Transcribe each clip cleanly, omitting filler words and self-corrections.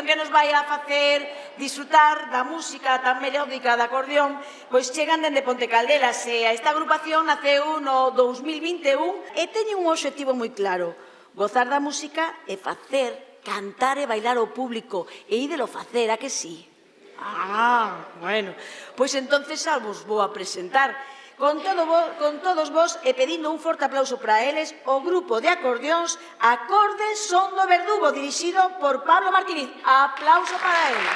agrupación que nos vai a facer disfrutar da música tan melódica da acordeón, pois chegan dende Ponte Caldelas. Esta agrupación naceu no 2021 e teñen un obxectivo moi claro: gozar da música e facer cantar e bailar ao público, e ídelo facer, a que sí? Bueno, pois entonces xa vos vou a presentar. Con todos vos e pedindo un forte aplauso para eles, o grupo de acordeóns Acordes Son do Verdugo, dirixido por Pablo Martínez. Aplauso para ele.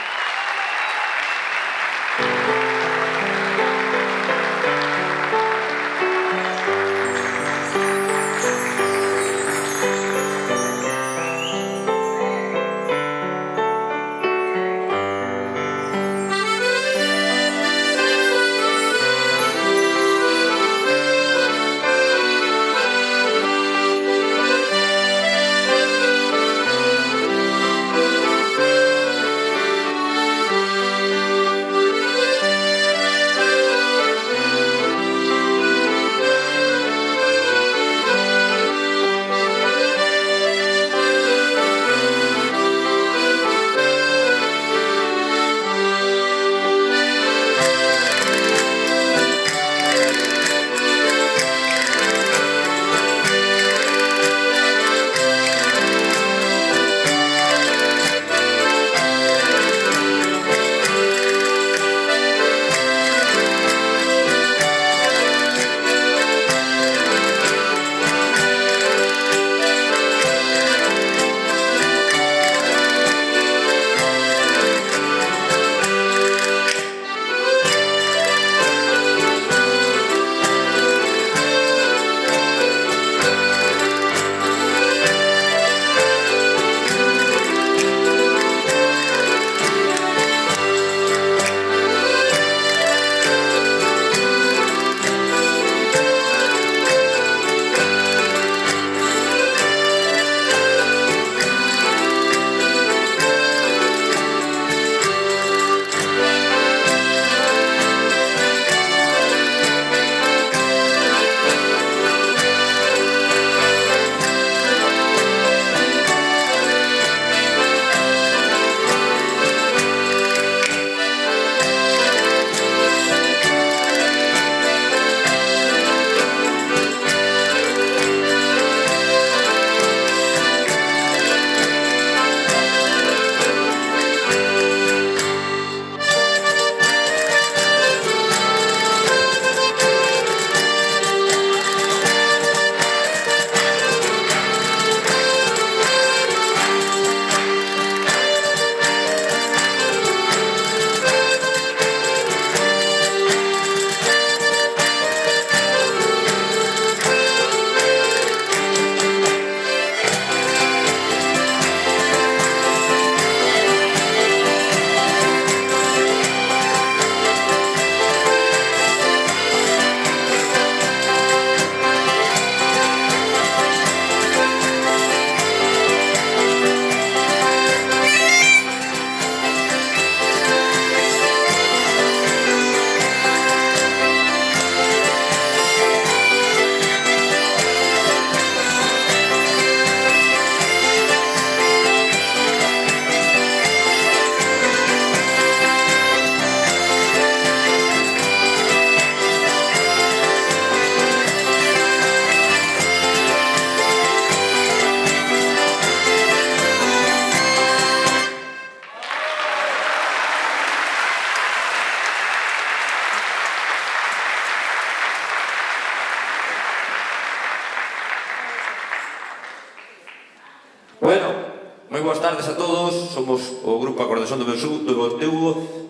Moi boas tardes a todos, somos o grupo Acordes Son do Verdugo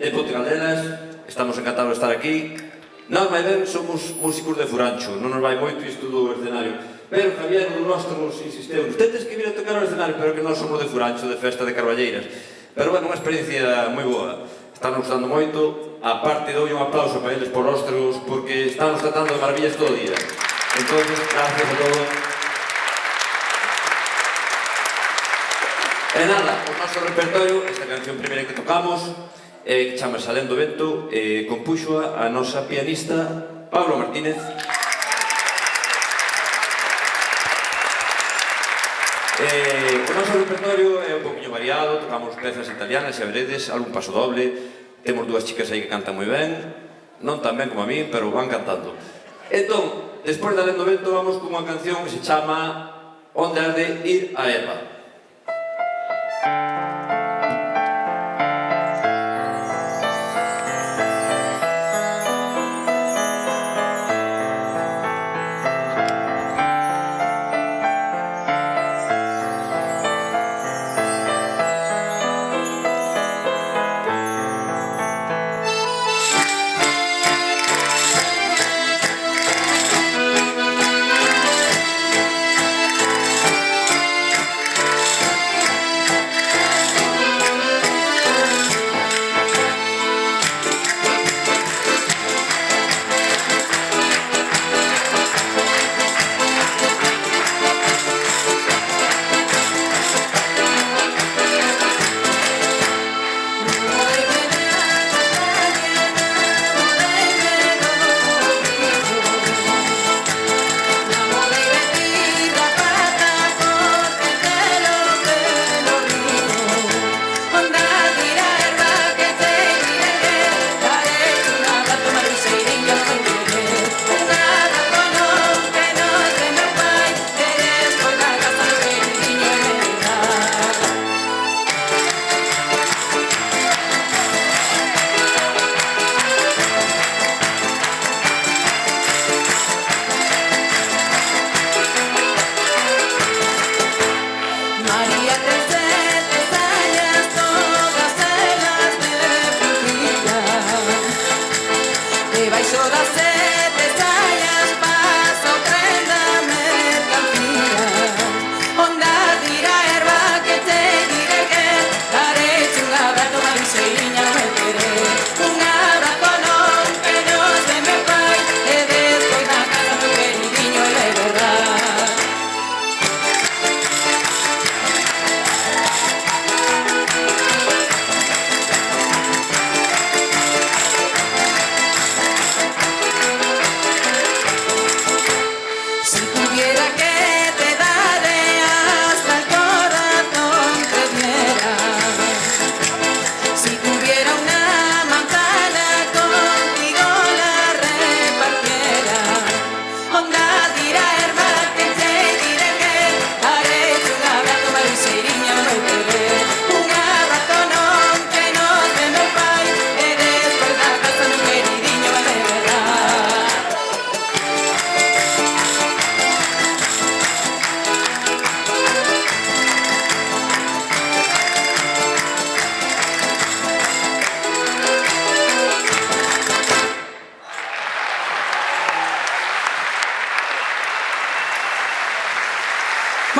de Ponte Caldelas. Estamos encantados de estar aquí. Nós, máis ben, somos músicos de Furancho, non nos vai moito isto do escenario. Pero Javier, o nostro, nos insisteu, ustedes que viran tocar o escenario, pero que nós somos de Furancho, de festa de Carballeiras. Pero, bueno, unha experiencia moi boa. Están gustando moito, a parte dou un aplauso para eles por ostros, porque están nos tratando de maravillas todo o día. Entón, gracias a todos. E nada, o noso repertorio, esta canción primeira que tocamos, que chama Salendo Vento, compuxoa a nosa pianista Pablo Martínez. O noso repertorio é un poquinho variado, tocamos pezas italianas, xa veredes, algún paso doble, temos dúas chicas aí que cantan moi ben, non tan ben como a mí, pero van cantando. Entón, despois de Alendo Vento, vamos cunha canción que se chama Onde has de ir a Erva.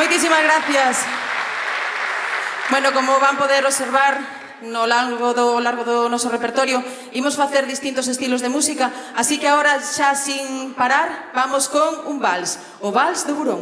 Moitísimas gracias. Bueno, como van poder observar, no largo do noso repertorio imos facer distintos estilos de música, así que agora xa sin parar vamos con un vals, o Vals do Burón.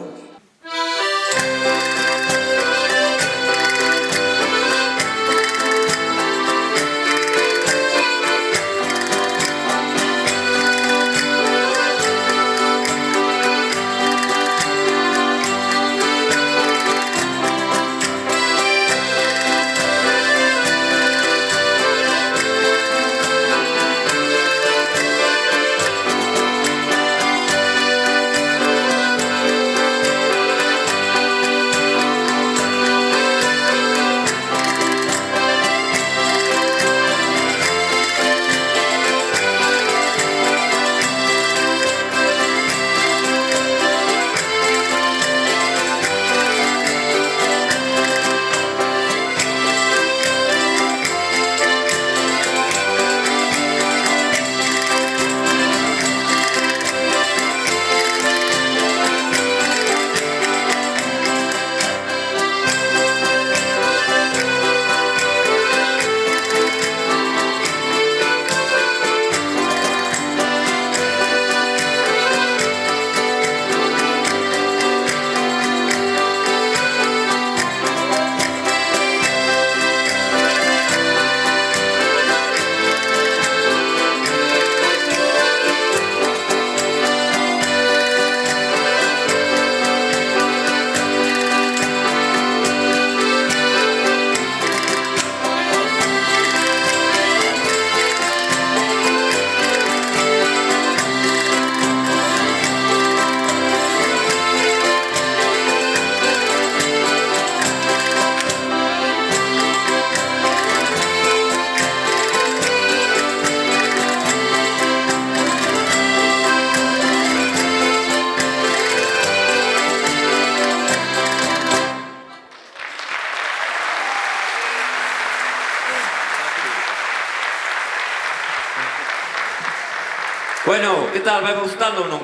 que tal? Vai gustando ou non?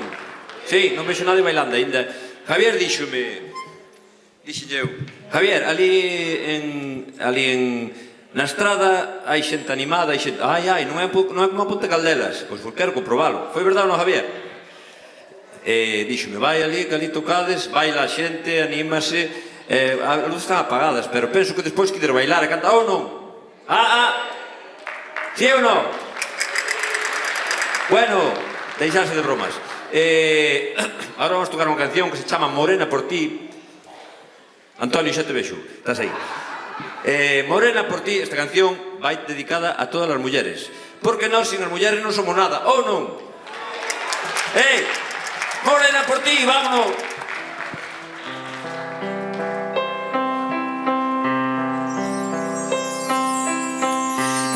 Sí, non vexo nadie bailando ainda. Javier díxome... Dixille eu, Javier, na estrada hai xente animada, hai xente... Ai, non é como a Ponte Caldelas. Pois quero comprobalo. Foi verdade ou non, Javier? Díxome, vai ali, que ali tocades, baila a xente, anímase, as luzes están apagadas, pero penso que despois quider bailar e cantar, ou non? Sí ou non? Bueno, deixarse de bromas. Agora vamos tocar unha canción que se chama Morena por ti. Antonio, xa te vexo, estás aí. Morena por ti, esta canción vai dedicada a todas as mulleres, porque nós sin as mulleres non somos nada, ou non? Morena por ti, vámonos.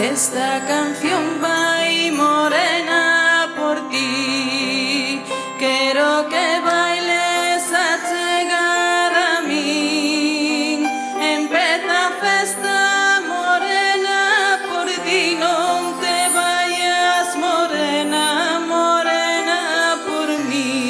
Esta canción vai morena por ti. Quero que bailes a chegar a min. Empeza a festa morena por ti. Non te vayas morena, morena por min.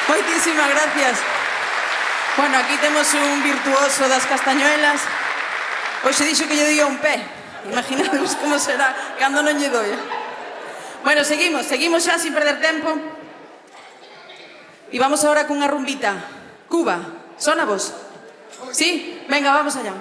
Moitísimas gracias. Bueno, aquí temos un virtuoso das castañuelas. Hoxe dixo que lle doía un pé. Imaginademos como será cando non lle doia. Bueno, seguimos xa sin perder tempo. E vamos ahora cunha rumbita. Cuba, sona vos? Sí? Venga, vamos allá.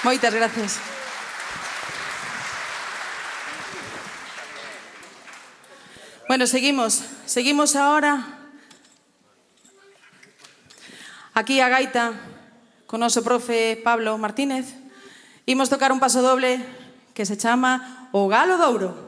Moitas gracias. Bueno, seguimos ahora aquí a gaita con noso profe Pablo Martínez. Imos tocar un paso doble que se chama O Galo de Ouro.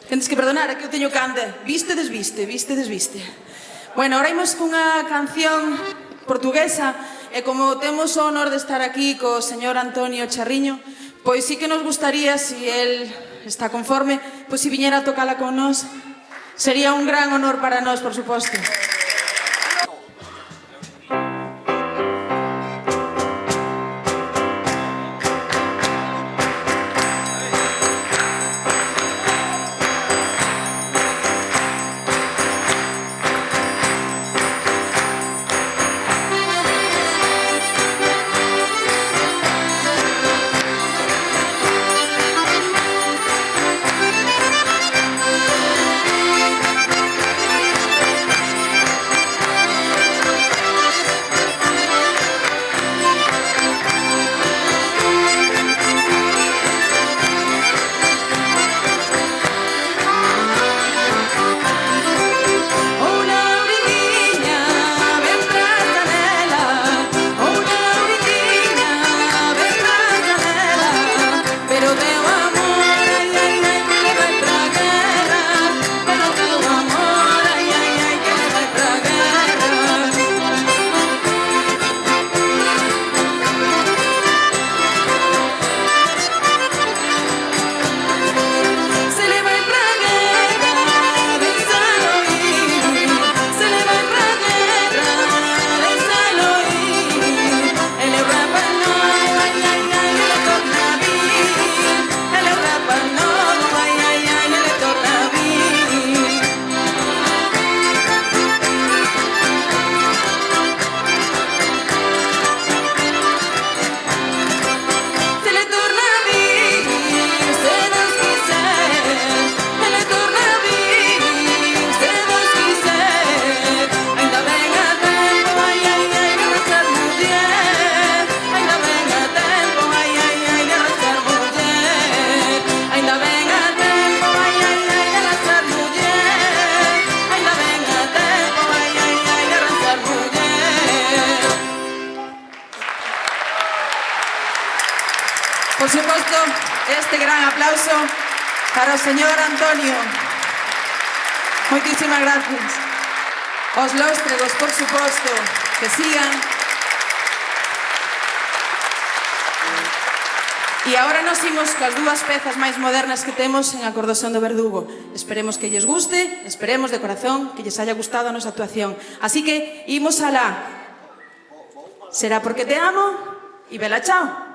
Tendes que perdonar, é que eu teño cande. Viste, desviste, viste, desviste. Bueno, ahora imos cunha canción portuguesa e como temos o honor de estar aquí co señor Antonio Charriño, pois sí que nos gustaría, si él está conforme, pois si viñera a tocala con nós, sería un gran honor para nós, por suposto. Por suposto, este gran aplauso para o señor Antonio. Moitísimas gracias. Os lóstregos, por suposto, que sigan. E agora nos imos coas dúas pezas máis modernas que temos en Acordosón do Verdugo. Esperemos que lles guste, esperemos de corazón que lles haya gustado a nosa actuación. Así que imos alá. Será porque te amo e bela chao.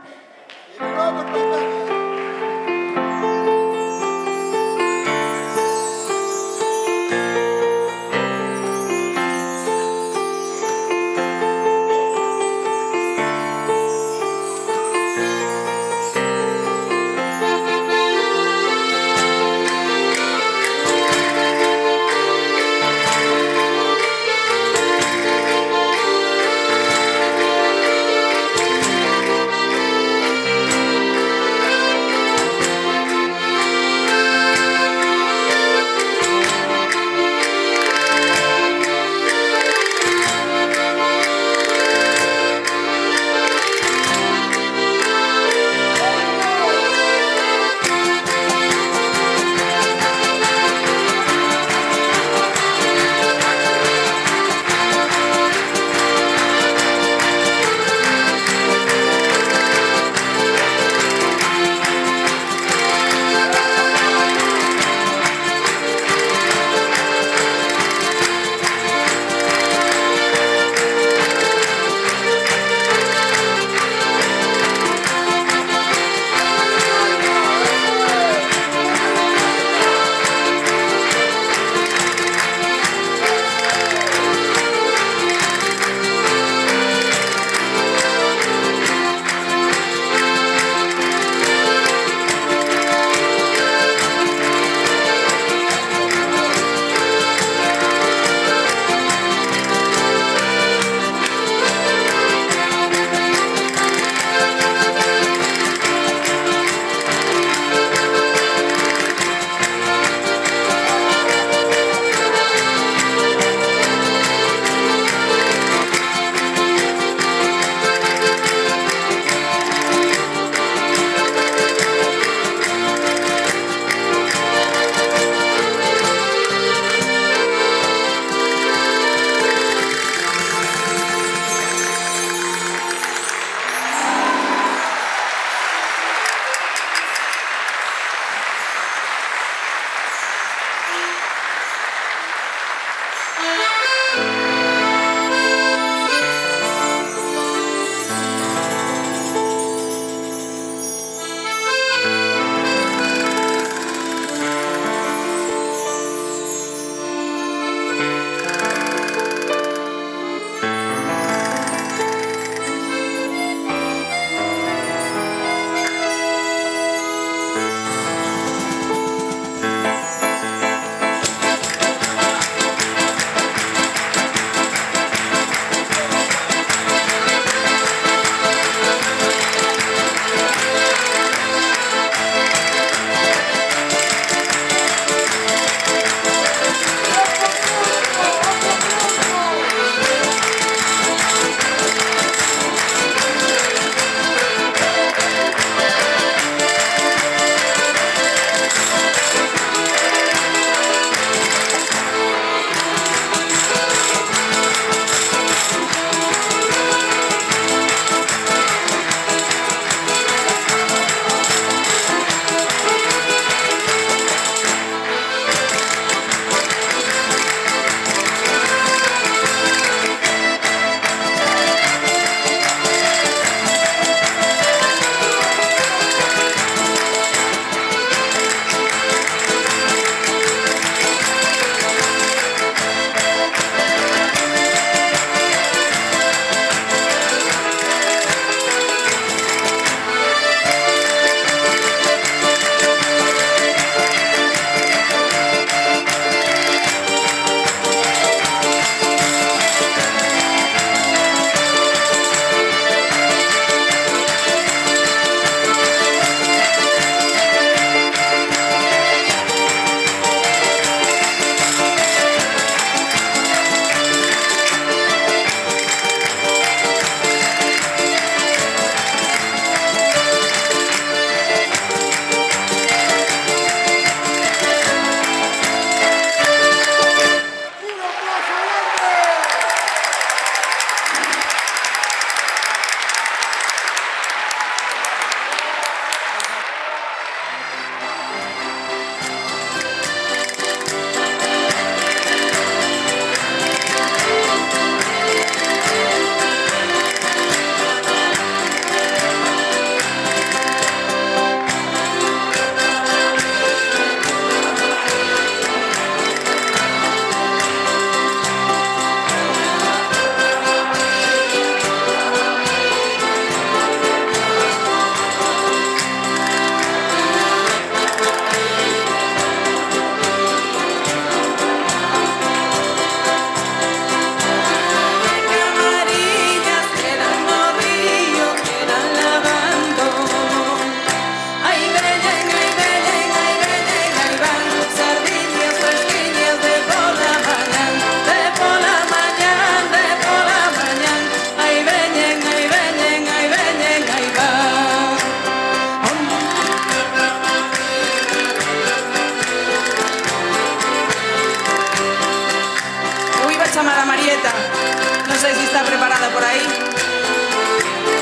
sei se está preparada por aí.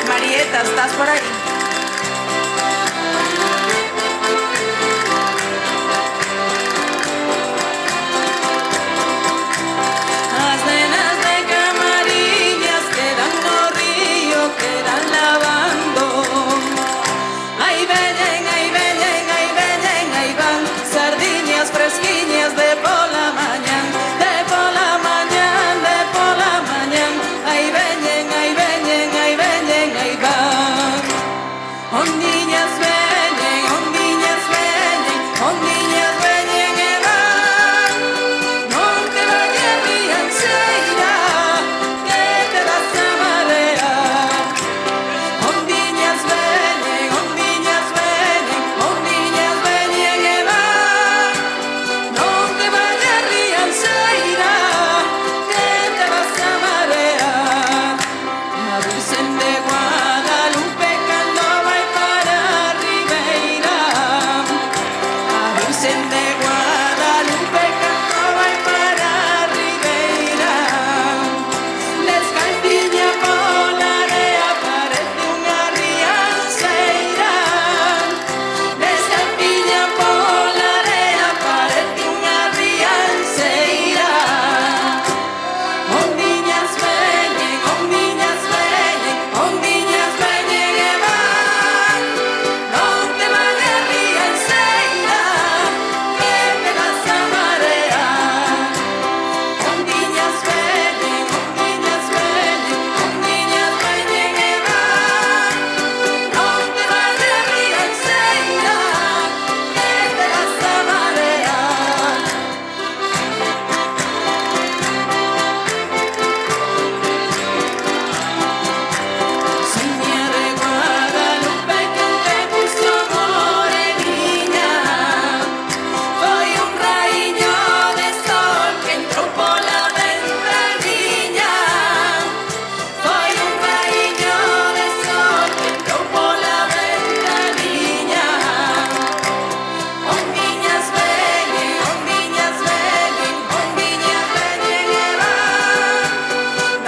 Marieta, estás por aí? As nenas de Camariñas quedan no río, quedan lavando. Aí veñen, aí veñen, aí veñen, aí van sardiñas fresquiñas de pola mañán, de pola mañán, de pola mañán. Aí veñen, aí veñen, aí veñen, aí van. Ondiñas veñen, ondiñas veñen, ondiñas veñen e van. Non te vayas rianxeira, que te vas a marear. Ondiñas veñen, ondiñas veñen, ondiñas veñen e van. Non te vayas rianxeira, que te vas a marear. A Virxen de Guadalupe cando vai para a Ribeira. A Virxen de Guadalupe cando vai para a Ribeira. Descalciña pola area parece unha rianxeira. Descalciña pola area parece unha rianxeira. Ondiñas veñen, ondiñas veñen, ondiñas veñen e van. Non te vayas rianxeira, que te vas a marear. Ondiñas veñen, ondiñas veñen, ondiñas veñen e van. Non te vayas rianxeira, que te vas a marear. Seña de Guadalupe que te puso moreniña. Foi un raíño de sol que entrou pola ventaniña. Foi un raíño de sol que entrou pola ventaniña. Ondiñas veñen, ondiñas veñen, ondiñas veñen e van.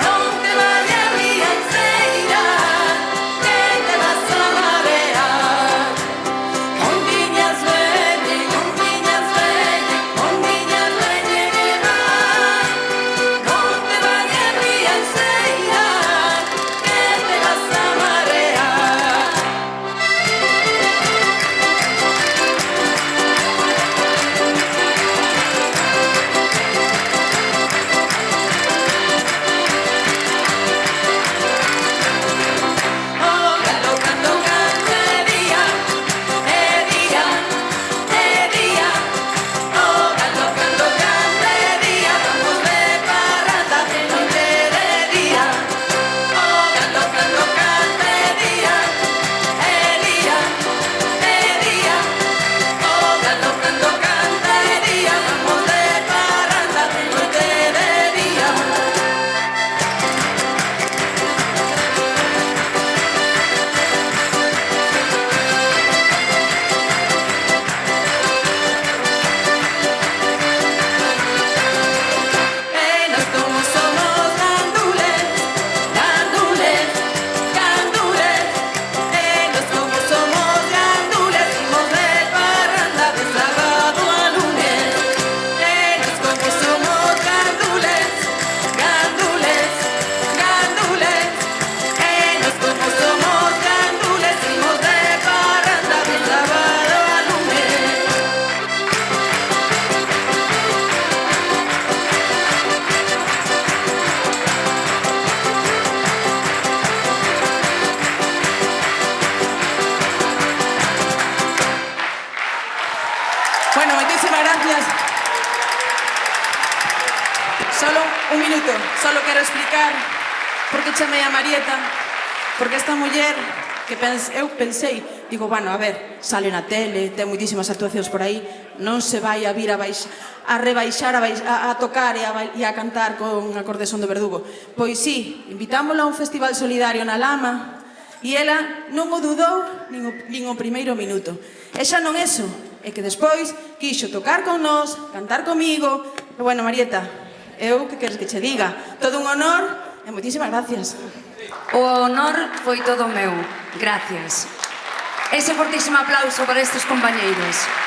Non te vayas rianxeira, que te vas a marear. Ondiñas veñen, ondiñas veñen, ondiñas veñen e van. Non te vayas rianxeira, que te vas a marear. Oh, galo cando canta é día, é día, é día. Oh, galo cando canta é día, vamos de parranda de noite de día. Oh, galo cando canta é día, é día, é día. Oh, galo cando canta é día, vamos de parranda de noite de día. Nós como somos gandules, gandules, gandules. Nós como somos gandules, imos de parranda de sábado a lunes. Nós como somos gandules, gandules, gandules. Nós como somos gandules, imos de parranda de sábado a lunes. Bueno, muchísimas gracias. Solo un minuto. Solo quero explicar por que chamei a Marieta. Porque esta muller que eu pensei, digo, bueno, a ver, sale na tele, ten moitísimas actuacións por aí, non se vai a vir a rebaixar, a tocar e a cantar con Acordeón do Verdugo. Pois sí, invitámola a un festival solidario na Lama e ela non o dudou nin o primeiro minuto. E xa non eso, é que despois quixo tocar con nós, cantar comigo. E bueno, Marieta, eu que queres que che diga? Todo un honor E moitísimas gracias. O honor foi todo meu. Gracias. Ese fortísimo aplauso para estes compañeiros.